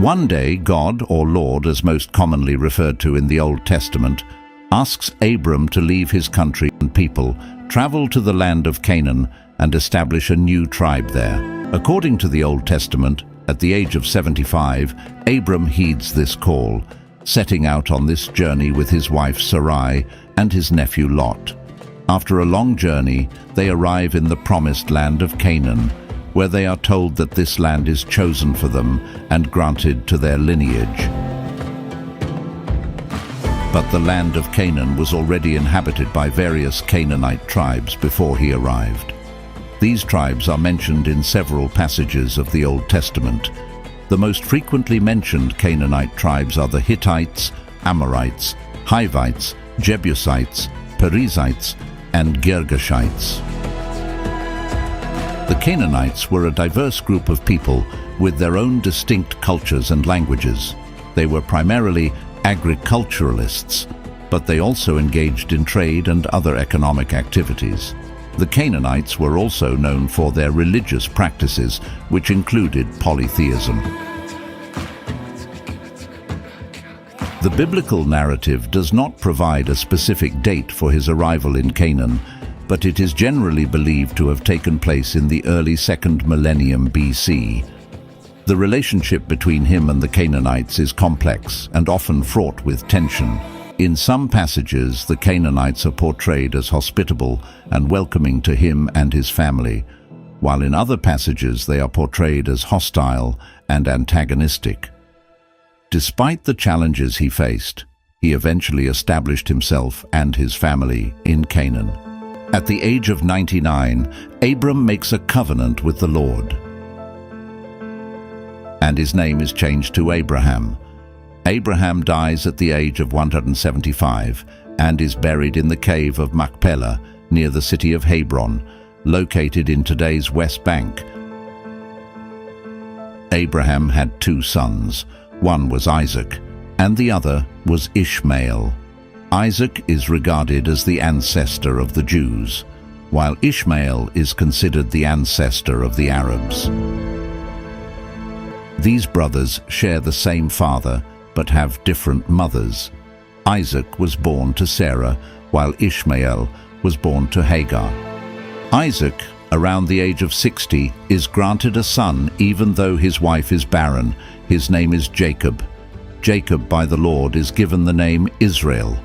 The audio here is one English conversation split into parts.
One day, God, or Lord as most commonly referred to in the Old Testament, asks Abram to leave his country and people, travel to the land of Canaan, and establish a new tribe there. According to the Old Testament, at the age of 75, Abram heeds this call, setting out on this journey with his wife Sarai and his nephew Lot. After a long journey, they arrive in the promised land of Canaan, where they are told that this land is chosen for them and granted to their lineage. But the land of Canaan was already inhabited by various Canaanite tribes before he arrived. These tribes are mentioned in several passages of the Old Testament. The most frequently mentioned Canaanite tribes are the Hittites, Amorites, Hivites, Jebusites, Perizzites, and Girgashites. The Canaanites were a diverse group of people with their own distinct cultures and languages. They were primarily agriculturalists, but they also engaged in trade and other economic activities. The Canaanites were also known for their religious practices, which included polytheism. The biblical narrative does not provide a specific date for his arrival in Canaan, but it is generally believed to have taken place in the early 2nd millennium BC. The relationship between him and the Canaanites is complex and often fraught with tension. In some passages, the Canaanites are portrayed as hospitable and welcoming to him and his family, while in other passages they are portrayed as hostile and antagonistic. Despite the challenges he faced, he eventually established himself and his family in Canaan. At the age of 99, Abram makes a covenant with the Lord, and his name is changed to Abraham. Abraham dies at the age of 175 and is buried in the cave of Machpelah near the city of Hebron, located in today's West Bank. Abraham had 2 sons. One was Isaac, and the other was Ishmael. Isaac is regarded as the ancestor of the Jews, while Ishmael is considered the ancestor of the Arabs. These brothers share the same father, but have different mothers. Isaac was born to Sarah, while Ishmael was born to Hagar. Isaac, around the age of 60, is granted a son even though his wife is barren. His name is Jacob. Jacob, by the Lord, is given the name Israel.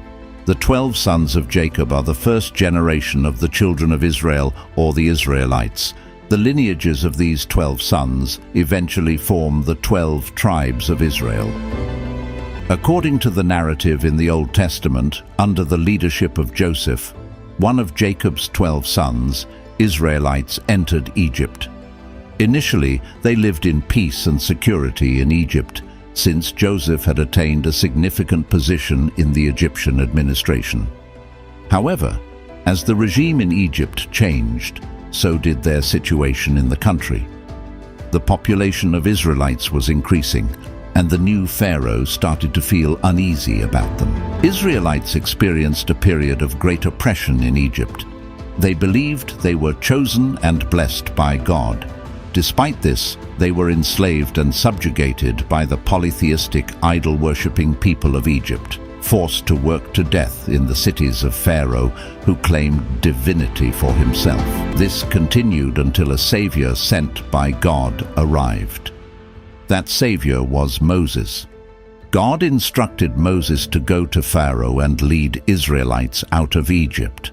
The 12 sons of Jacob are the first generation of the children of Israel, or the Israelites. The lineages of these 12 sons eventually form the 12 tribes of Israel. According to the narrative in the Old Testament, under the leadership of Joseph, one of Jacob's 12 sons, Israelites entered Egypt. Initially, they lived in peace and security in Egypt, since Joseph had attained a significant position in the Egyptian administration. However, as the regime in Egypt changed, so did their situation in the country. The population of Israelites was increasing, and the new pharaoh started to feel uneasy about them. Israelites experienced a period of great oppression in Egypt. They believed they were chosen and blessed by God. Despite this, they were enslaved and subjugated by the polytheistic, idol-worshipping people of Egypt, forced to work to death in the cities of Pharaoh, who claimed divinity for himself. This continued until a savior sent by God arrived. That savior was Moses. God instructed Moses to go to Pharaoh and lead Israelites out of Egypt.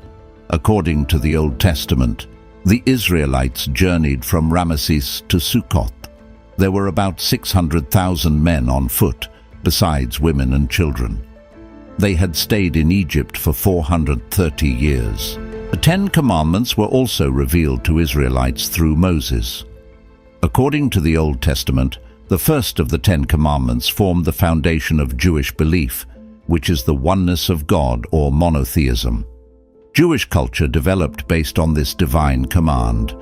According to the Old Testament, the Israelites journeyed from Ramesses to Succoth. There were about 600,000 men on foot, besides women and children. They had stayed in Egypt for 430 years. The 10 Commandments were also revealed to Israelites through Moses. According to the Old Testament, the first of the 10 Commandments formed the foundation of Jewish belief, which is the oneness of God, or monotheism. Jewish culture developed based on this divine command.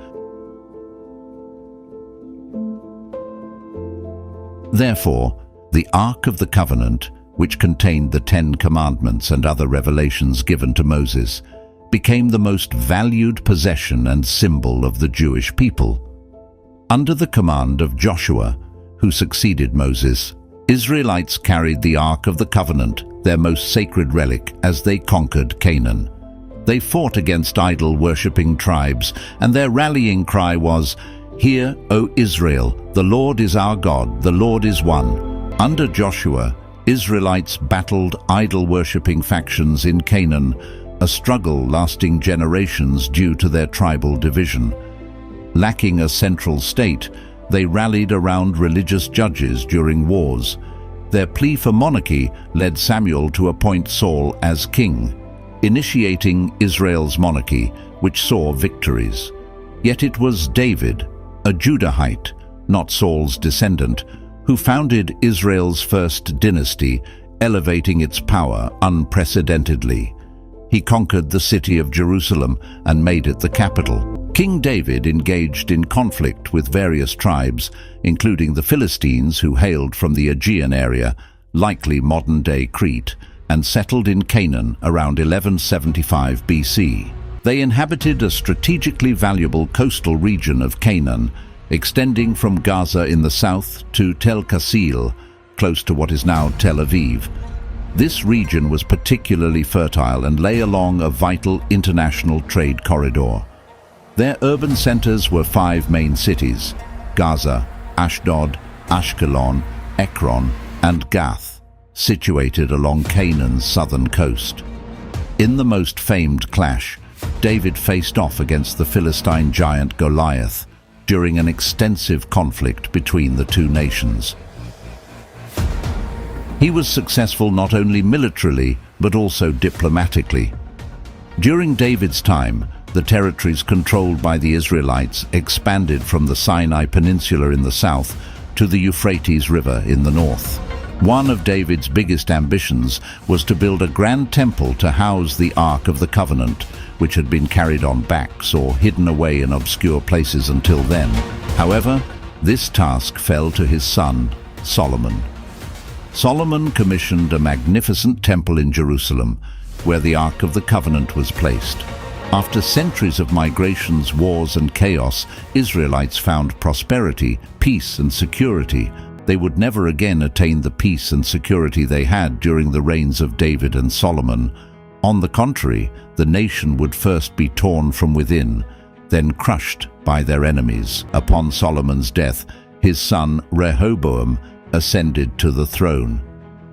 Therefore, the Ark of the Covenant, which contained the 10 Commandments and other revelations given to Moses, became the most valued possession and symbol of the Jewish people. Under the command of Joshua, who succeeded Moses. Israelites carried the Ark of the Covenant, their most sacred relic, as they conquered Canaan. They fought against idol-worshipping tribes, and their rallying cry was, "Hear, O Israel, the Lord is our God, the Lord is one." Under Joshua, Israelites battled idol-worshipping factions in Canaan, a struggle lasting generations due to their tribal division. Lacking a central state, they rallied around religious judges during wars. Their plea for monarchy led Samuel to appoint Saul as king, initiating Israel's monarchy, which saw victories. Yet it was David, a Judahite, not Saul's descendant, who founded Israel's first dynasty, elevating its power unprecedentedly. He conquered the city of Jerusalem and made it the capital. King David engaged in conflict with various tribes, including the Philistines, who hailed from the Aegean area, likely modern-day Crete, and settled in Canaan around 1175 BC. They inhabited a strategically valuable coastal region of Canaan, extending from Gaza in the south to Tel Qasil, close to what is now Tel Aviv. This region was particularly fertile and lay along a vital international trade corridor. Their urban centers were 5 main cities: Gaza, Ashdod, Ashkelon, Ekron, and Gath, situated along Canaan's southern coast. In the most famed clash, David faced off against the Philistine giant Goliath during an extensive conflict between the two nations. He was successful not only militarily, but also diplomatically. During David's time, the territories controlled by the Israelites expanded from the Sinai Peninsula in the south to the Euphrates River in the north. One of David's biggest ambitions was to build a grand temple to house the Ark of the Covenant, which had been carried on backs or hidden away in obscure places until then. However, this task fell to his son, Solomon. Solomon commissioned a magnificent temple in Jerusalem, where the Ark of the Covenant was placed. After centuries of migrations, wars, and chaos, Israelites found prosperity, peace, and security. They would never again attain the peace and security they had during the reigns of David and Solomon. On the contrary, the nation would first be torn from within, then crushed by their enemies. Upon Solomon's death, his son Rehoboam ascended to the throne.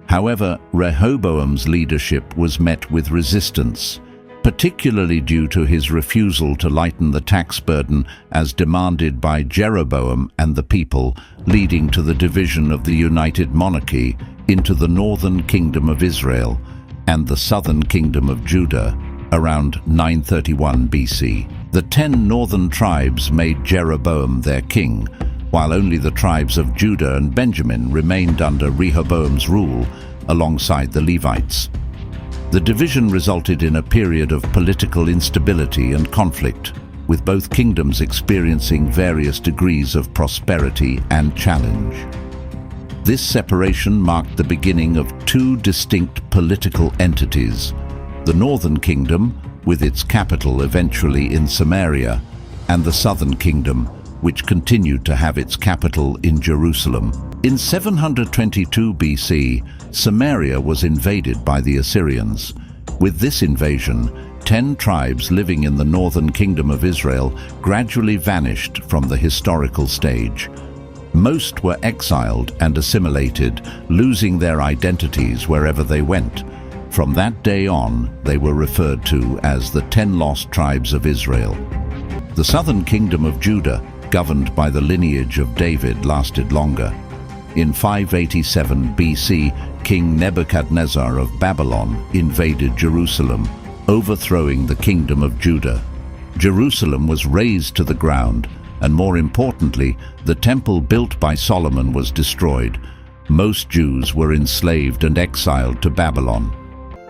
However, Rehoboam's leadership was met with resistance, particularly due to his refusal to lighten the tax burden as demanded by Jeroboam and the people, leading to the division of the united monarchy into the northern kingdom of Israel and the southern kingdom of Judah around 931 BC. The 10 northern tribes made Jeroboam their king, while only the tribes of Judah and Benjamin remained under Rehoboam's rule alongside the Levites. The division resulted in a period of political instability and conflict, with both kingdoms experiencing various degrees of prosperity and challenge. This separation marked the beginning of 2 distinct political entities: the Northern Kingdom, with its capital eventually in Samaria, and the Southern Kingdom, which continued to have its capital in Jerusalem. In 722 BC, Samaria was invaded by the Assyrians. With this invasion, 10 tribes living in the northern kingdom of Israel gradually vanished from the historical stage. Most were exiled and assimilated, losing their identities wherever they went. From that day on, they were referred to as the 10 lost tribes of Israel. The southern kingdom of Judah, governed by the lineage of David, lasted longer. In 587 BC, King Nebuchadnezzar of Babylon invaded Jerusalem, overthrowing the kingdom of Judah. Jerusalem was razed to the ground, and more importantly, the temple built by Solomon was destroyed. Most Jews were enslaved and exiled to Babylon.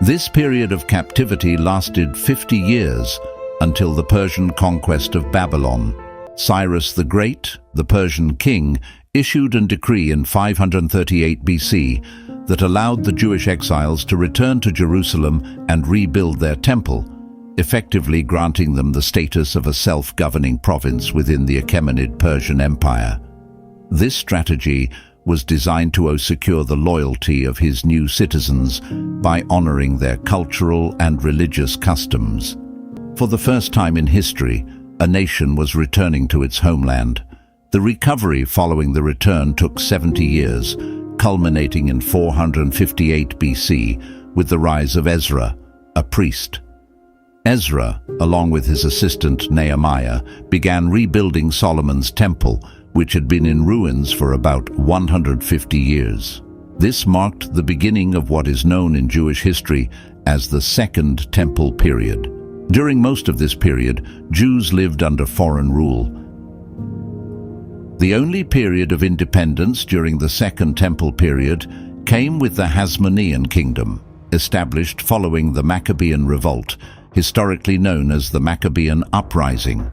This period of captivity lasted 50 years, until the Persian conquest of Babylon. Cyrus the Great, the Persian king, issued a decree in 538 BC that allowed the Jewish exiles to return to Jerusalem and rebuild their temple, effectively granting them the status of a self-governing province within the Achaemenid Persian Empire. This strategy was designed to secure the loyalty of his new citizens by honoring their cultural and religious customs. For the first time in history, a nation was returning to its homeland. The recovery following the return took 70 years, culminating in 458 BC with the rise of Ezra, a priest. Ezra, along with his assistant Nehemiah, began rebuilding Solomon's temple, which had been in ruins for about 150 years. This marked the beginning of what is known in Jewish history as the Second Temple period. During most of this period, Jews lived under foreign rule. The only period of independence during the Second Temple period came with the Hasmonean kingdom, established following the Maccabean revolt, historically known as the Maccabean Uprising.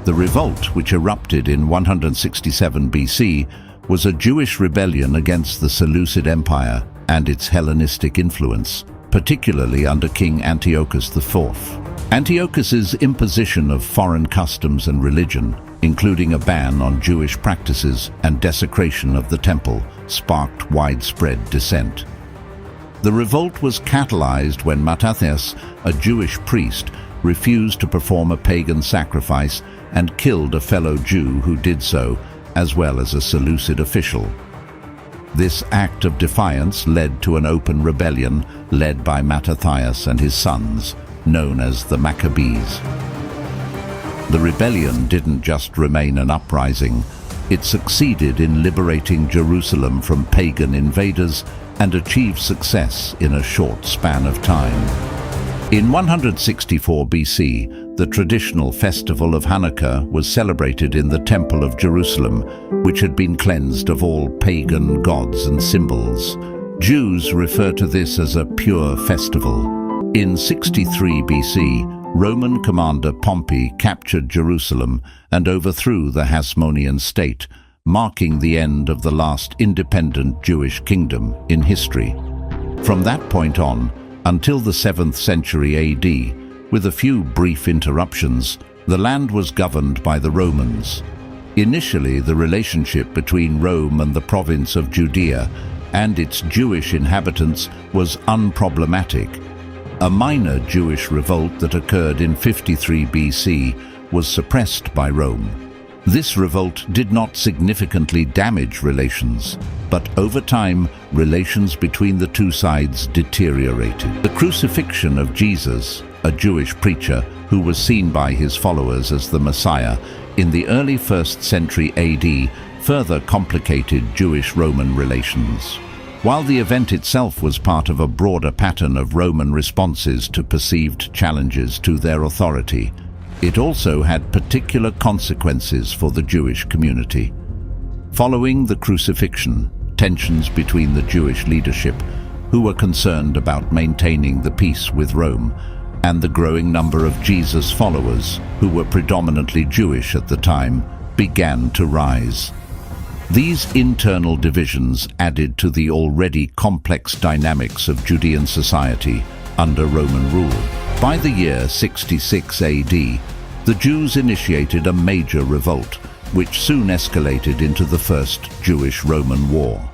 The revolt, which erupted in 167 BC, was a Jewish rebellion against the Seleucid Empire and its Hellenistic influence, particularly under King Antiochus IV. Antiochus's imposition of foreign customs and religion, including a ban on Jewish practices and desecration of the temple, sparked widespread dissent. The revolt was catalyzed when Mattathias, a Jewish priest, refused to perform a pagan sacrifice and killed a fellow Jew who did so, as well as a Seleucid official. This act of defiance led to an open rebellion led by Mattathias and his sons, known as the Maccabees. The rebellion didn't just remain an uprising, it succeeded in liberating Jerusalem from pagan invaders and achieved success in a short span of time. In 164 BC, the traditional festival of Hanukkah was celebrated in the Temple of Jerusalem, which had been cleansed of all pagan gods and symbols. Jews refer to this as a pure festival. In 63 BC, Roman commander Pompey captured Jerusalem and overthrew the Hasmonean state, marking the end of the last independent Jewish kingdom in history. From that point on, until the 7th century AD, with a few brief interruptions, the land was governed by the Romans. Initially, the relationship between Rome and the province of Judea and its Jewish inhabitants was unproblematic. A minor Jewish revolt that occurred in 53 BC was suppressed by Rome. This revolt did not significantly damage relations, but over time, relations between the two sides deteriorated. The crucifixion of Jesus, a Jewish preacher who was seen by his followers as the Messiah, in the early 1st century AD, further complicated Jewish-Roman relations. While the event itself was part of a broader pattern of Roman responses to perceived challenges to their authority, it also had particular consequences for the Jewish community. Following the crucifixion, tensions between the Jewish leadership, who were concerned about maintaining the peace with Rome, and the growing number of Jesus followers, who were predominantly Jewish at the time, began to rise. These internal divisions added to the already complex dynamics of Judean society under Roman rule. By the year 66 AD, the Jews initiated a major revolt, which soon escalated into the First Jewish-Roman War.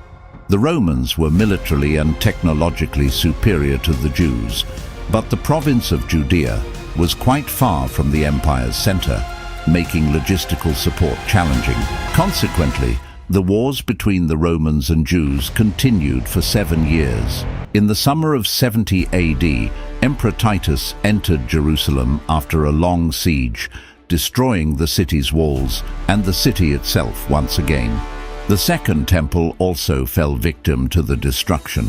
The Romans were militarily and technologically superior to the Jews, but the province of Judea was quite far from the empire's center, making logistical support challenging. Consequently, the wars between the Romans and Jews continued for 7 years. In the summer of 70 AD, Emperor Titus entered Jerusalem after a long siege, destroying the city's walls and the city itself once again. The Second Temple also fell victim to the destruction.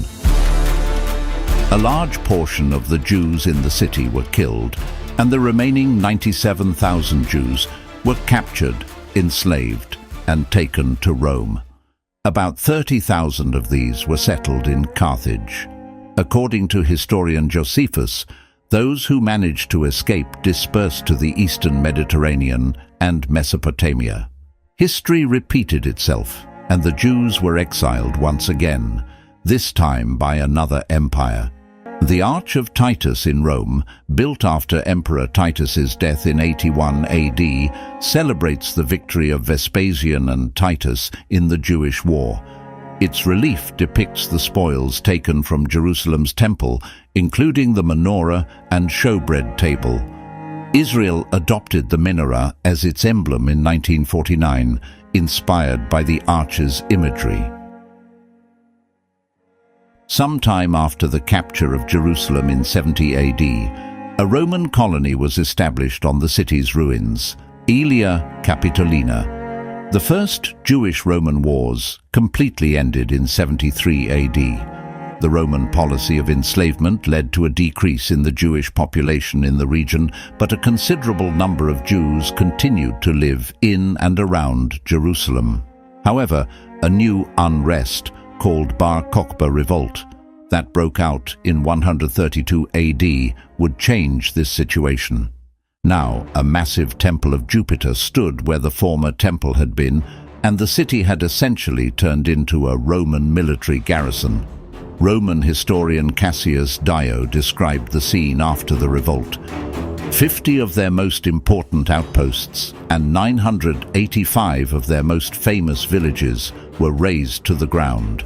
A large portion of the Jews in the city were killed, and the remaining 97,000 Jews were captured, enslaved, and taken to Rome. About 30,000 of these were settled in Carthage. According to historian Josephus, those who managed to escape dispersed to the eastern Mediterranean and Mesopotamia. History repeated itself, and the Jews were exiled once again, this time by another empire. The Arch of Titus in Rome, built after Emperor Titus's death in 81 AD, celebrates the victory of Vespasian and Titus in the Jewish War. Its relief depicts the spoils taken from Jerusalem's temple, including the menorah and showbread table. Israel adopted the menorah as its emblem in 1949, inspired by the archer's imagery. Sometime after the capture of Jerusalem in 70 AD, a Roman colony was established on the city's ruins, Aelia Capitolina. The first Jewish-Roman wars completely ended in 73 AD. The Roman policy of enslavement led to a decrease in the Jewish population in the region, but a considerable number of Jews continued to live in and around Jerusalem. However, a new unrest, called Bar Kokhba Revolt, that broke out in 132 AD, would change this situation. Now, a massive temple of Jupiter stood where the former temple had been, and the city had essentially turned into a Roman military garrison. Roman historian Cassius Dio described the scene after the revolt. 50 of their most important outposts and 985 of their most famous villages were razed to the ground.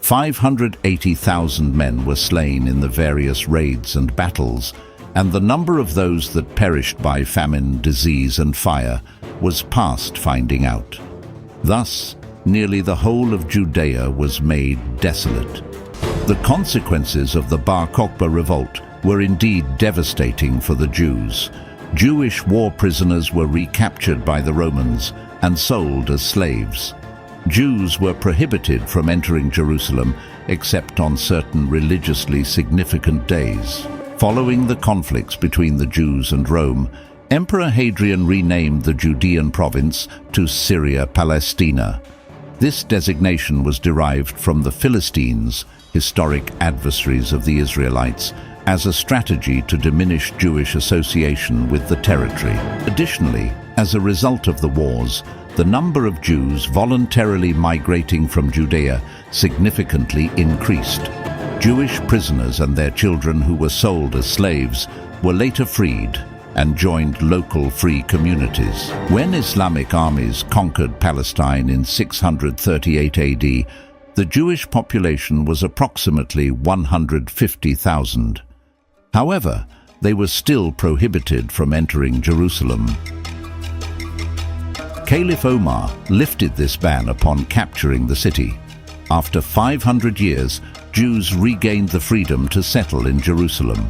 580,000 men were slain in the various raids and battles, and the number of those that perished by famine, disease, and fire was past finding out. Thus, nearly the whole of Judea was made desolate. The consequences of the Bar Kokhba revolt were indeed devastating for the Jews. Jewish war prisoners were recaptured by the Romans and sold as slaves. Jews were prohibited from entering Jerusalem except on certain religiously significant days. Following the conflicts between the Jews and Rome, Emperor Hadrian renamed the Judean province to Syria Palestina. This designation was derived from the Philistines, historic adversaries of the Israelites, as a strategy to diminish Jewish association with the territory. Additionally, as a result of the wars, the number of Jews voluntarily migrating from Judea significantly increased. Jewish prisoners and their children who were sold as slaves were later freed and joined local free communities. When Islamic armies conquered Palestine in 638 AD, the Jewish population was approximately 150,000. However, they were still prohibited from entering Jerusalem. Caliph Omar lifted this ban upon capturing the city. After 500 years, Jews regained the freedom to settle in Jerusalem.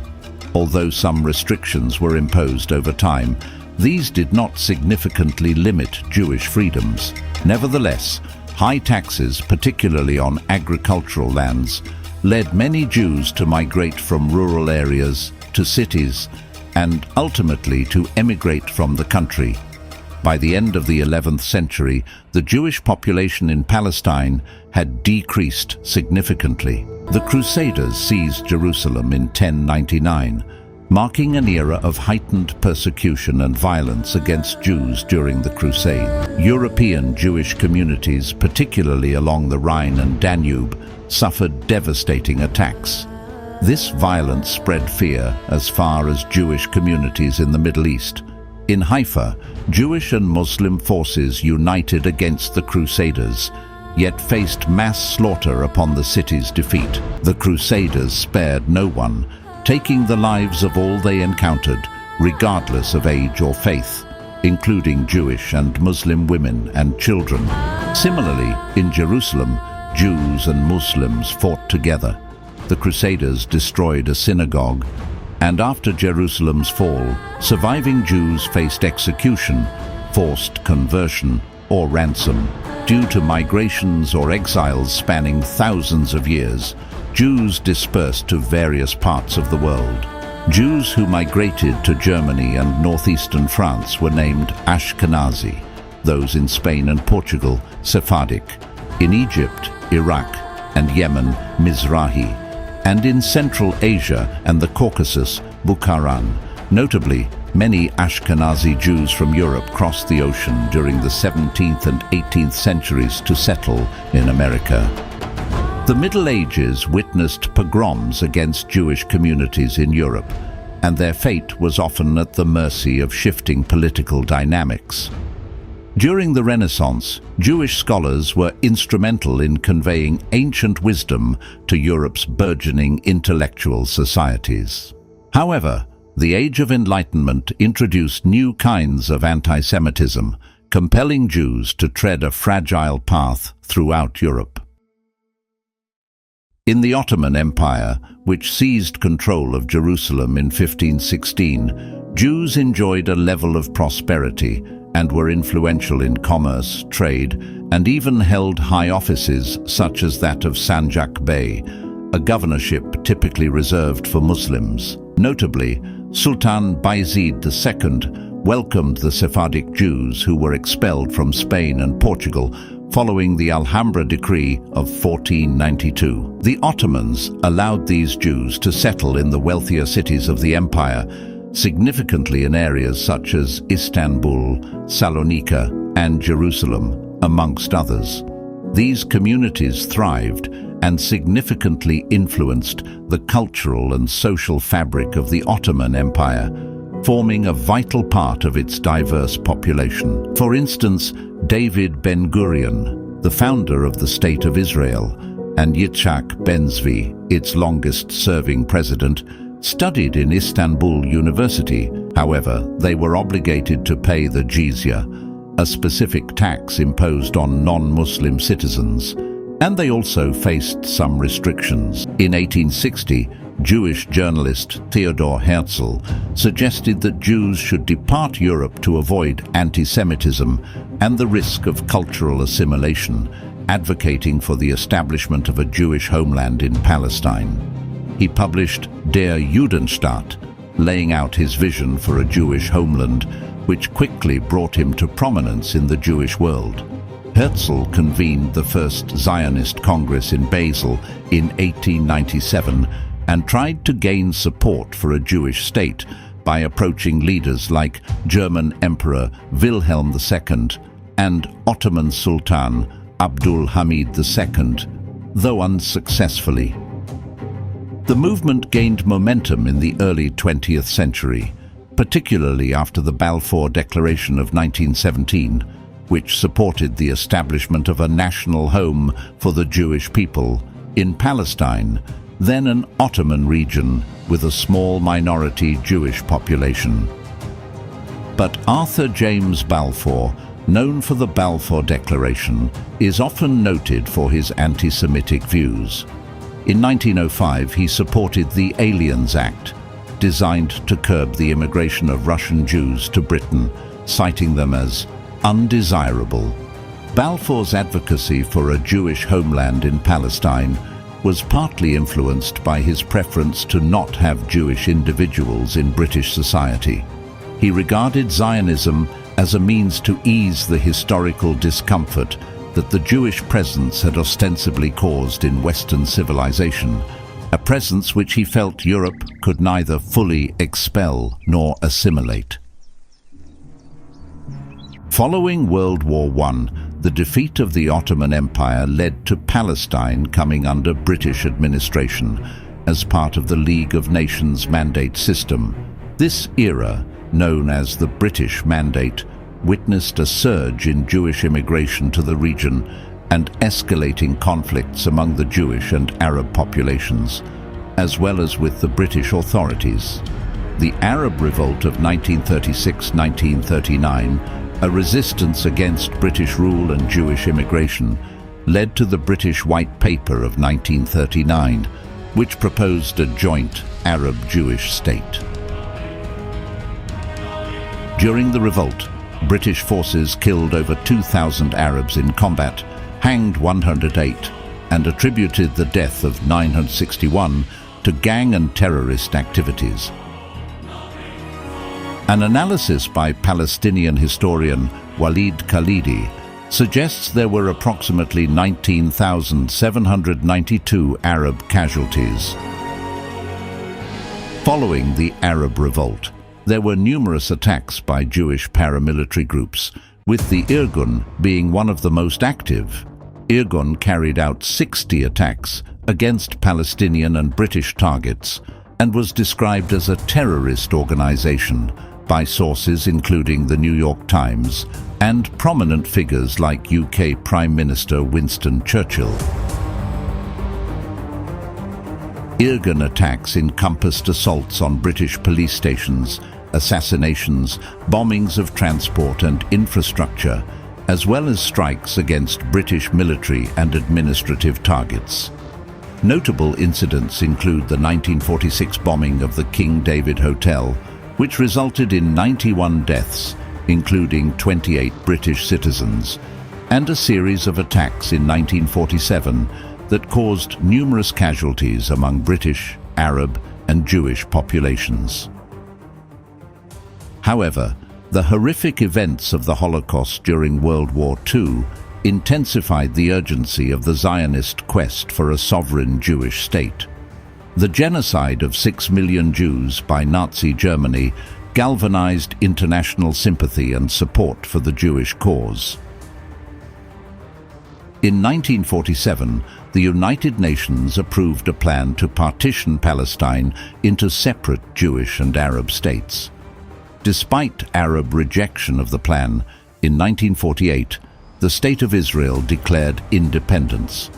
Although some restrictions were imposed over time, these did not significantly limit Jewish freedoms. Nevertheless, high taxes, particularly on agricultural lands, led many Jews to migrate from rural areas to cities and ultimately to emigrate from the country. By the end of the 11th century, the Jewish population in Palestine had decreased significantly. The Crusaders seized Jerusalem in 1099, marking an era of heightened persecution and violence against Jews during the Crusade. European Jewish communities, particularly along the Rhine and Danube, suffered devastating attacks. This violence spread fear as far as Jewish communities in the Middle East. In Haifa, Jewish and Muslim forces united against the Crusaders, yet faced mass slaughter upon the city's defeat. The Crusaders spared no one, taking the lives of all they encountered, regardless of age or faith, including Jewish and Muslim women and children. Similarly, in Jerusalem, Jews and Muslims fought together. The Crusaders destroyed a synagogue, and after Jerusalem's fall, surviving Jews faced execution, forced conversion, or ransom. Due to migrations or exiles spanning thousands of years, Jews dispersed to various parts of the world. Jews who migrated to Germany and northeastern France were named Ashkenazi, those in Spain and Portugal, Sephardic, in Egypt, Iraq, and Yemen, Mizrahi, and in Central Asia and the Caucasus, Bukharan. Notably, many Ashkenazi Jews from Europe crossed the ocean during the 17th and 18th centuries to settle in America. The Middle Ages witnessed pogroms against Jewish communities in Europe, and their fate was often at the mercy of shifting political dynamics. During the Renaissance, Jewish scholars were instrumental in conveying ancient wisdom to Europe's burgeoning intellectual societies. However, the Age of Enlightenment introduced new kinds of anti-Semitism, compelling Jews to tread a fragile path throughout Europe. In the Ottoman Empire, which seized control of Jerusalem in 1516, Jews enjoyed a level of prosperity and were influential in commerce, trade, and even held high offices such as that of Sanjak Bey, a governorship typically reserved for Muslims. Notably, Sultan Bayezid II welcomed the Sephardic Jews who were expelled from Spain and Portugal following the Alhambra Decree of 1492. The Ottomans allowed these Jews to settle in the wealthier cities of the empire, significantly in areas such as Istanbul, Salonika, and Jerusalem, amongst others. These communities thrived and significantly influenced the cultural and social fabric of the Ottoman Empire, forming a vital part of its diverse population. For instance, David Ben-Gurion, the founder of the State of Israel, and Yitzhak Ben-Zvi, its longest-serving president, studied in Istanbul University. However, they were obligated to pay the jizya, a specific tax imposed on non-Muslim citizens, and they also faced some restrictions. In 1860, Jewish journalist Theodor Herzl suggested that Jews should depart Europe to avoid anti-Semitism and the risk of cultural assimilation, advocating for the establishment of a Jewish homeland in Palestine. He published Der Judenstaat, laying out his vision for a Jewish homeland, which quickly brought him to prominence in the Jewish world. Herzl convened the first Zionist Congress in Basel in 1897 and tried to gain support for a Jewish state by approaching leaders like German Emperor Wilhelm II and Ottoman Sultan Abdul Hamid II, though unsuccessfully. The movement gained momentum in the early 20th century, particularly after the Balfour Declaration of 1917, which supported the establishment of a national home for the Jewish people in Palestine, then an Ottoman region with a small minority Jewish population. But Arthur James Balfour, known for the Balfour Declaration, is often noted for his anti-Semitic views. In 1905, he supported the Aliens Act, designed to curb the immigration of Russian Jews to Britain, citing them as undesirable. Balfour's advocacy for a Jewish homeland in Palestine was partly influenced by his preference to not have Jewish individuals in British society. He regarded Zionism as a means to ease the historical discomfort that the Jewish presence had ostensibly caused in Western civilization, a presence which he felt Europe could neither fully expel nor assimilate. Following World War I, the defeat of the Ottoman Empire led to Palestine coming under British administration as part of the League of Nations mandate system. This era, known as the British Mandate, witnessed a surge in Jewish immigration to the region and escalating conflicts among the Jewish and Arab populations, as well as with the British authorities. The Arab Revolt of 1936-1939, a resistance against British rule and Jewish immigration, led to the British White Paper of 1939, which proposed a joint Arab-Jewish state. During the revolt, British forces killed over 2,000 Arabs in combat, hanged 108, and attributed the death of 961 to gang and terrorist activities. An analysis by Palestinian historian Walid Khalidi suggests there were approximately 19,792 Arab casualties. Following the Arab Revolt, there were numerous attacks by Jewish paramilitary groups, with the Irgun being one of the most active. Irgun carried out 60 attacks against Palestinian and British targets and was described as a terrorist organization, by sources including the New York Times and prominent figures like UK Prime Minister Winston Churchill. Irgun attacks encompassed assaults on British police stations, assassinations, bombings of transport and infrastructure, as well as strikes against British military and administrative targets. Notable incidents include the 1946 bombing of the King David Hotel, which resulted in 91 deaths, including 28 British citizens, and a series of attacks in 1947 that caused numerous casualties among British, Arab, and Jewish populations. However, the horrific events of the Holocaust during World War II intensified the urgency of the Zionist quest for a sovereign Jewish state. The genocide of 6 million Jews by Nazi Germany galvanized international sympathy and support for the Jewish cause. In 1947, the United Nations approved a plan to partition Palestine into separate Jewish and Arab states. Despite Arab rejection of the plan, in 1948, the State of Israel declared independence.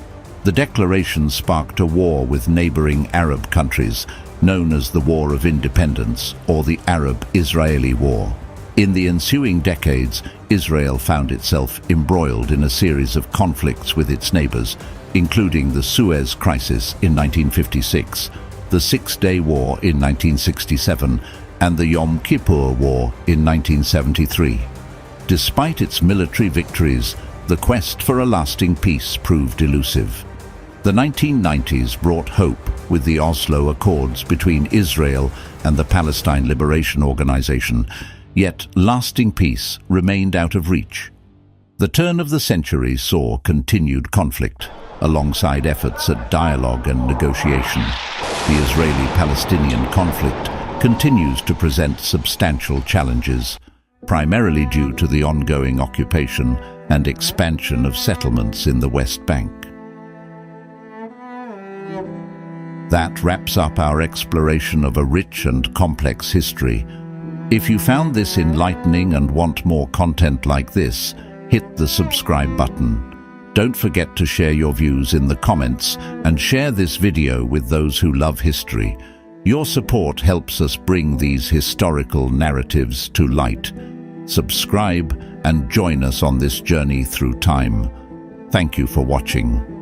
The declaration sparked a war with neighboring Arab countries, known as the War of Independence or the Arab-Israeli War. In the ensuing decades, Israel found itself embroiled in a series of conflicts with its neighbors, including the Suez Crisis in 1956, the Six-Day War in 1967, and the Yom Kippur War in 1973. Despite its military victories, the quest for a lasting peace proved elusive. The 1990s brought hope with the Oslo Accords between Israel and the Palestine Liberation Organization, yet lasting peace remained out of reach. The turn of the century saw continued conflict, alongside efforts at dialogue and negotiation. The Israeli-Palestinian conflict continues to present substantial challenges, primarily due to the ongoing occupation and expansion of settlements in the West Bank. That wraps up our exploration of a rich and complex history. If you found this enlightening and want more content like this, hit the subscribe button. Don't forget to share your views in the comments and share this video with those who love history. Your support helps us bring these historical narratives to light. Subscribe and join us on this journey through time. Thank you for watching.